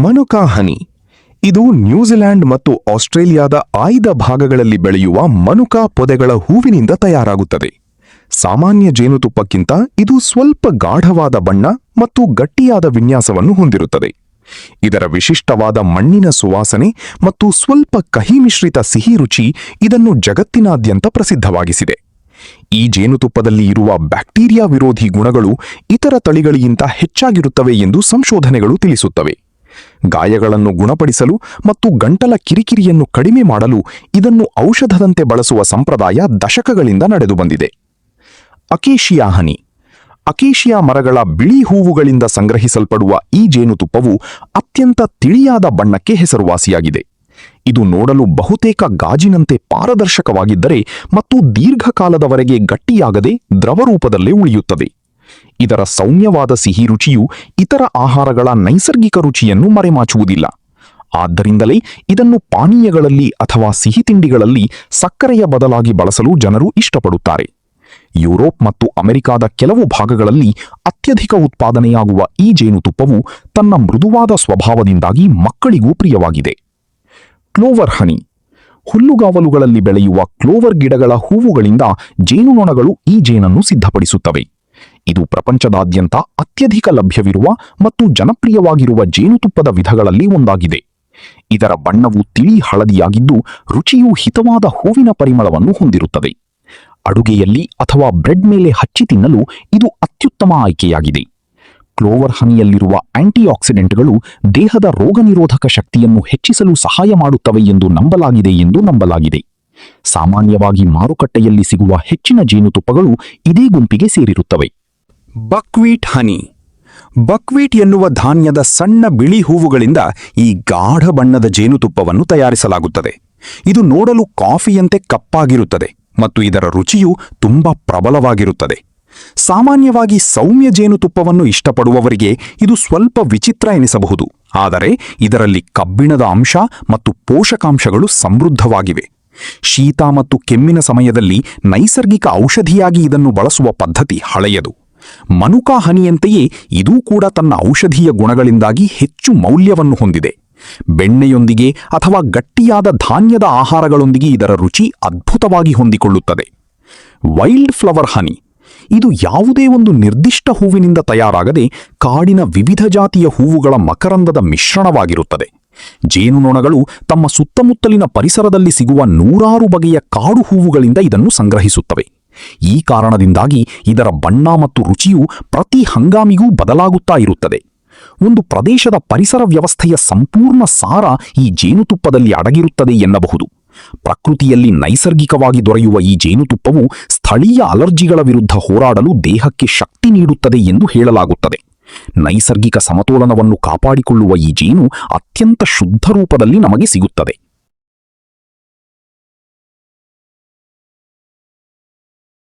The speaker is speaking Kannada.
ಮನುಕಾ ಹನಿ ಇದು ನ್ಯೂಜಿಲೆಂಡ್ ಮತ್ತು ಆಸ್ಟ್ರೇಲಿಯಾದ ಆಯ್ದ ಭಾಗಗಳಲ್ಲಿ ಬೆಳೆಯುವ ಮನುಕಾ ಪೊದೆಗಳ ಹೂವಿನಿಂದ ತಯಾರಾಗುತ್ತದೆ. ಸಾಮಾನ್ಯ ಜೇನುತುಪ್ಪಕ್ಕಿಂತ ಇದು ಸ್ವಲ್ಪ ಗಾಢವಾದ ಬಣ್ಣ ಮತ್ತು ಗಟ್ಟಿಯಾದ ವಿನ್ಯಾಸವನ್ನು ಹೊಂದಿರುತ್ತದೆ. ಇದರ ವಿಶಿಷ್ಟವಾದ ಮಣ್ಣಿನ ಸುವಾಸನೆ ಮತ್ತು ಸ್ವಲ್ಪ ಕಹಿ ಮಿಶ್ರಿತ ಸಿಹಿ ರುಚಿ ಇದನ್ನು ಜಗತ್ತಿನಾದ್ಯಂತ ಪ್ರಸಿದ್ಧವಾಗಿಸಿದೆ. ಈ ಜೇನುತುಪ್ಪದಲ್ಲಿ ಇರುವ ಬ್ಯಾಕ್ಟೀರಿಯಾ ವಿರೋಧಿ ಗುಣಗಳು ಇತರ ತಳಿಗಳಿಗಿಂತ ಹೆಚ್ಚಾಗಿರುತ್ತವೆ ಎಂದು ಸಂಶೋಧನೆಗಳು ತಿಳಿಸುತ್ತವೆ. ಗಾಯಗಳನ್ನು ಗುಣಪಡಿಸಲು ಮತ್ತು ಗಂಟಲ ಕಿರಿಕಿರಿಯನ್ನು ಕಡಿಮೆ ಮಾಡಲು ಇದನ್ನು ಔಷಧದಂತೆ ಬಳಸುವ ಸಂಪ್ರದಾಯ ದಶಕಗಳಿಂದ ನಡೆದುಬಂದಿದೆ. ಅಕೇಶಿಯಾ ಹನಿ. ಅಕೇಶಿಯಾ ಮರಗಳ ಬಿಳಿ ಹೂವುಗಳಿಂದ ಸಂಗ್ರಹಿಸಲ್ಪಡುವ ಈ ಜೇನುತುಪ್ಪವು ಅತ್ಯಂತ ತಿಳಿಯಾದ ಬಣ್ಣಕ್ಕೆ ಹೆಸರುವಾಸಿಯಾಗಿದೆ. ಇದು ನೋಡಲು ಬಹುತೇಕ ಗಾಜಿನಂತೆ ಪಾರದರ್ಶಕವಾಗಿದ್ದರೆ ಮತ್ತು ದೀರ್ಘಕಾಲದವರೆಗೆ ಗಟ್ಟಿಯಾಗದೆ ದ್ರವರೂಪದಲ್ಲೇ ಉಳಿಯುತ್ತದೆ. ಇದರ ಸೌಮ್ಯವಾದ ಸಿಹಿ ರುಚಿಯು ಇತರ ಆಹಾರಗಳ ನೈಸರ್ಗಿಕ ರುಚಿಯನ್ನು ಮರೆಮಾಚುವುದಿಲ್ಲ. ಆದ್ದರಿಂದಲೇ ಇದನ್ನು ಪಾನೀಯಗಳಲ್ಲಿ ಅಥವಾ ಸಿಹಿ ತಿಂಡಿಗಳಲ್ಲಿ ಸಕ್ಕರೆಯ ಬದಲಾಗಿ ಬಳಸಲು ಜನರು ಇಷ್ಟಪಡುತ್ತಾರೆ. ಯುರೋಪ್ ಮತ್ತು ಅಮೆರಿಕಾದ ಕೆಲವು ಭಾಗಗಳಲ್ಲಿ ಅತ್ಯಧಿಕ ಉತ್ಪಾದನೆಯಾಗುವ ಈ ಜೇನುತುಪ್ಪವು ತನ್ನ ಮೃದುವಾದ ಸ್ವಭಾವದಿಂದಾಗಿ ಮಕ್ಕಳಿಗೂ ಪ್ರಿಯವಾಗಿದೆ. ಕ್ಲೋವರ್ ಹನಿ. ಹುಲ್ಲುಗಾವಲುಗಳಲ್ಲಿ ಬೆಳೆಯುವ ಕ್ಲೋವರ್ ಗಿಡಗಳ ಹೂವುಗಳಿಂದ ಜೇನುನೊಣಗಳು ಈ ಜೇನನ್ನು ಸಿದ್ಧಪಡಿಸುತ್ತವೆ. ಇದು ಪ್ರಪಂಚದಾದ್ಯಂತ ಅತ್ಯಧಿಕ ಲಭ್ಯವಿರುವ ಮತ್ತು ಜನಪ್ರಿಯವಾಗಿರುವ ಜೇನುತುಪ್ಪದ ವಿಧಗಳಲ್ಲಿ ಒಂದಾಗಿದೆ. ಇದರ ಬಣ್ಣವು ತಿಳಿ ಹಳದಿಯಾಗಿದ್ದು ರುಚಿಯು ಹಿತವಾದ ಹೂವಿನ ಪರಿಮಳವನ್ನು ಹೊಂದಿರುತ್ತದೆ. ಅಡುಗೆಯಲ್ಲಿ ಅಥವಾ ಬ್ರೆಡ್ ಮೇಲೆ ಹಚ್ಚಿ ತಿನ್ನಲು ಇದು ಅತ್ಯುತ್ತಮ ಆಯ್ಕೆಯಾಗಿದೆ. ಕ್ಲೋವರ್ ಹನಿಯಲ್ಲಿರುವ ಆಂಟಿಆಕ್ಸಿಡೆಂಟ್ಗಳು ದೇಹದ ರೋಗನಿರೋಧಕ ಶಕ್ತಿಯನ್ನು ಹೆಚ್ಚಿಸಲು ಸಹಾಯ ಮಾಡುತ್ತವೆ ಎಂದು ನಂಬಲಾಗಿದೆ. ಸಾಮಾನ್ಯವಾಗಿ ಮಾರುಕಟ್ಟೆಯಲ್ಲಿ ಸಿಗುವ ಹೆಚ್ಚಿನ ಜೇನುತುಪ್ಪಗಳು ಇದೇ ಗುಂಪಿಗೆ ಸೇರಿರುತ್ತವೆ. ಬಕ್ವೀಟ್ ಹನಿ. ಬಕ್ವೀಟ್ ಎನ್ನುವ ಧಾನ್ಯದ ಸಣ್ಣ ಬಿಳಿ ಹೂವುಗಳಿಂದ ಈ ಗಾಢ ಬಣ್ಣದ ಜೇನುತುಪ್ಪವನ್ನು ತಯಾರಿಸಲಾಗುತ್ತದೆ. ಇದು ನೋಡಲು ಕಾಫಿಯಂತೆ ಕಪ್ಪಾಗಿರುತ್ತದೆ ಮತ್ತು ಇದರ ರುಚಿಯು ತುಂಬಾ ಪ್ರಬಲವಾಗಿರುತ್ತದೆ. ಸಾಮಾನ್ಯವಾಗಿ ಸೌಮ್ಯ ಜೇನುತುಪ್ಪವನ್ನು ಇಷ್ಟಪಡುವವರಿಗೆ ಇದು ಸ್ವಲ್ಪ ವಿಚಿತ್ರ ಎನಿಸಬಹುದು, ಆದರೆ ಇದರಲ್ಲಿ ಕಬ್ಬಿಣದ ಅಂಶ ಮತ್ತು ಪೋಷಕಾಂಶಗಳು ಸಮೃದ್ಧವಾಗಿವೆ. ಶೀತ ಮತ್ತು ಕೆಮ್ಮಿನ ಸಮಯದಲ್ಲಿ ನೈಸರ್ಗಿಕ ಔಷಧಿಯಾಗಿ ಇದನ್ನು ಬಳಸುವ ಪದ್ಧತಿ ಹಳೆಯದು. ಮನುಕಾ ಹನಿಯಂತೆಯೇ ಇದೂ ಕೂಡ ತನ್ನ ಔಷಧೀಯ ಗುಣಗಳಿಂದಾಗಿ ಹೆಚ್ಚು ಮೌಲ್ಯವನ್ನು ಹೊಂದಿದೆ. ಬೆಣ್ಣೆಯೊಂದಿಗೆ ಅಥವಾ ಗಟ್ಟಿಯಾದ ಧಾನ್ಯದ ಆಹಾರಗಳೊಂದಿಗೆ ಇದರ ರುಚಿ ಅದ್ಭುತವಾಗಿ ಹೊಂದಿಕೊಳ್ಳುತ್ತದೆ. ವೈಲ್ಡ್ ಫ್ಲವರ್ ಹನಿ. ಇದು ಯಾವುದೇ ಒಂದು ನಿರ್ದಿಷ್ಟ ಹೂವಿನಿಂದ ತಯಾರಾಗದೆ ಕಾಡಿನ ವಿವಿಧ ಜಾತಿಯ ಹೂವುಗಳ ಮಕರಂದದ ಮಿಶ್ರಣವಾಗಿರುತ್ತದೆ. ಜೇನುನೊಣಗಳು ತಮ್ಮ ಸುತ್ತಮುತ್ತಲಿನ ಪರಿಸರದಲ್ಲಿ ಸಿಗುವ ನೂರಾರು ಬಗೆಯ ಕಾಡು ಹೂವುಗಳಿಂದ ಇದನ್ನು ಸಂಗ್ರಹಿಸುತ್ತವೆ. ಈ ಕಾರಣದಿಂದಾಗಿ ಇದರ ಬಣ್ಣ ಮತ್ತು ರುಚಿಯು ಪ್ರತಿ ಹಂಗಾಮಿಗೂ ಬದಲಾಗುತ್ತಾ ಇರುತ್ತದೆ. ಒಂದು ಪ್ರದೇಶದ ಪರಿಸರ ವ್ಯವಸ್ಥೆಯ ಸಂಪೂರ್ಣ ಸಾರ ಈ ಜೇನುತುಪ್ಪದಲ್ಲಿ ಅಡಗಿರುತ್ತದೆ ಎನ್ನಬಹುದು. ಪ್ರಕೃತಿಯಲ್ಲಿ ನೈಸರ್ಗಿಕವಾಗಿ ದೊರೆಯುವ ಈ ಜೇನುತುಪ್ಪವು ಸ್ಥಳೀಯ ಅಲರ್ಜಿಗಳ ವಿರುದ್ಧ ಹೋರಾಡಲು ದೇಹಕ್ಕೆ ಶಕ್ತಿ ನೀಡುತ್ತದೆ ಎಂದು ಹೇಳಲಾಗುತ್ತದೆ. ನೈಸರ್ಗಿಕ ಸಮತೋಲನವನ್ನು ಕಾಪಾಡಿಕೊಳ್ಳುವ ಈ ಜೇನು ಅತ್ಯಂತ ಶುದ್ಧ ರೂಪದಲ್ಲಿ ನಮಗೆ ಸಿಗುತ್ತದೆ.